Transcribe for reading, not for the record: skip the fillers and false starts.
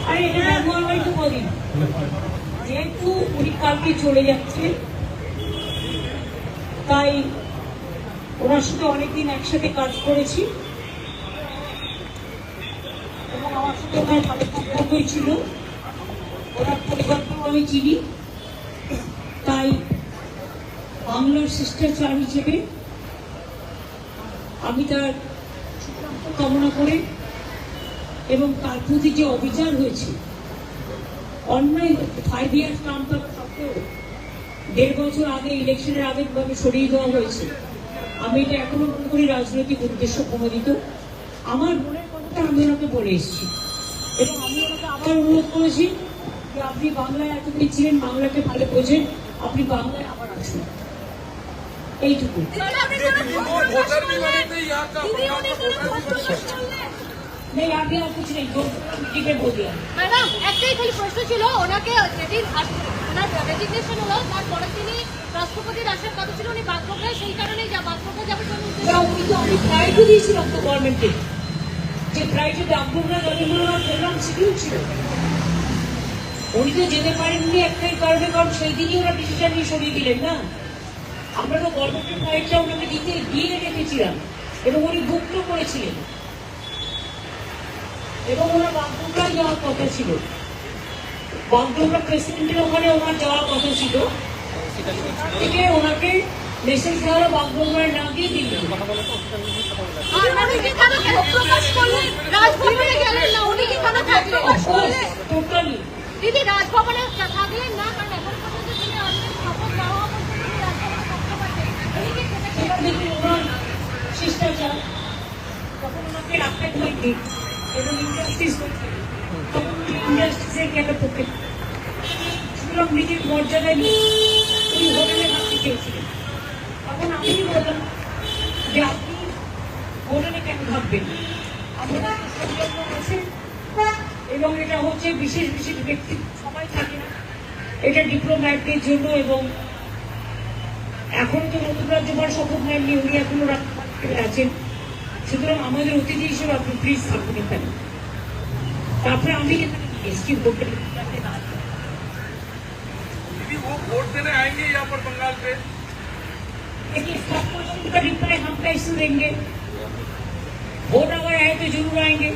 আরে এটা ব্যবহার তো কদিন, যেহেতু উনি কালকে চলে যাচ্ছে তাই ওনার সাথে অনেকদিন একসাথে কাজ করেছি এবং আমার সাথে ওনার ভালো সম্পর্কই ছিল। ওনার পরিবারকেও আমি চিনি, তাই বাংলার শিষ্টাচার হিসেবে আমি তার কামনা করে এবং তার প্রতি যে অবিচার হয়েছে, অন্যায় 5 ইয়ার্স নাম থাকা সত্ত্বেও 1.5 বছর আগে ইলেকশনের আগে ভাবে সরিয়ে দেওয়া হয়েছে, আমি এটা এখনো মনে করি রাজনৈতিক উদ্দেশ্য প্রণোদিত। আমার মনের কথাটা আমি ওনাকে বলে এসেছি এবং আমি ওনাকে আবার অনুরোধ করেছি যে আপনি বাংলায় এতদিন ছিলেন, বাংলাকে ভালো বোঝেন, আপনি বাংলায় আবার আসুন, এইটুকু। नहीं आगे और कुछ नहीं, जो मीटिंग में बोल दिया। मैडम একটাই খালি প্রশ্ন ছিল, ওনাকে যেদিন ওনার রেজিগনেশন হলো তারপরে তিনি রাষ্ট্রপতির আসার কথা ছিল, উনি বাগডোগরায় সেই কারণে বাগডোগরা যাবে জন্য আমি ট্রাই তো দিয়েছিলাম তো গভর্নমেন্টে, যে ট্রাই তো বাগডোগরা দলগুলো আমার প্রোগ্রাম শিডিউল ছিল, উনি তো যেতে পারেননি একটাই কারণে, কারণ সেই দিনই ওরা ডিসিশন নিয়ে সরিয়ে দিলেন না। আমরা তো গভর্নমেন্টের ফ্লাইটটা ওনাকে দিয়ে রেখেছিলাম এবং উনি বুকও করেছিলেন এবং ওনার বাগডোগরায় যাওয়ার কথা ছিল, বাগডোগরা প্রেসিডেন্টের ওখানে ওনার যাওয়ার কথা ছিল, থেকে ওনাকে মেসেজ দেওয়া হলো বাগডোগরায় না গিয়ে দিল। দিদি রাজভবনে থাকলেন না, কারণ এখন পর্যন্ত তিনি আসবেন শপথ না হওয়া পর্যন্ত রাজভবনে থাকলেন। শিষ্টাচার তখন ওনাকে রাখতে হয়নি এবং ইন্ডাস্ট্রিজ তখন ইন্ডাস্ট্রিজের কেন পক্ষে সুতরাং নিজের মর্যাদায় উনি হোটেলে থাকতে চেয়েছিলেন। তখন আমি বললাম যে আপনি হোটেলে কেন থাকবেন, আমরা আছে এবং এটা হচ্ছে বিশেষ বিশেষ ব্যক্তি, সবাই থাকে না, এটা ডিপ্লোম্যাটদের জন্য এবং এখন তো নতুন রাজ্যপাল শপথ নেননি, উনি এখনো আছেন, সুতরাং আমাদের অতিথি হিসেবে আপনি প্লিজ থাকবেন এখানে। তারপরে আমি এসছি ভোট देने आएंगे यहाँ पर बंगाल पे, लेकिन सब क्वेश्चन का रिप्लाई हम कैसे देंगे? वोट अगर आए तो जरूर आएंगे।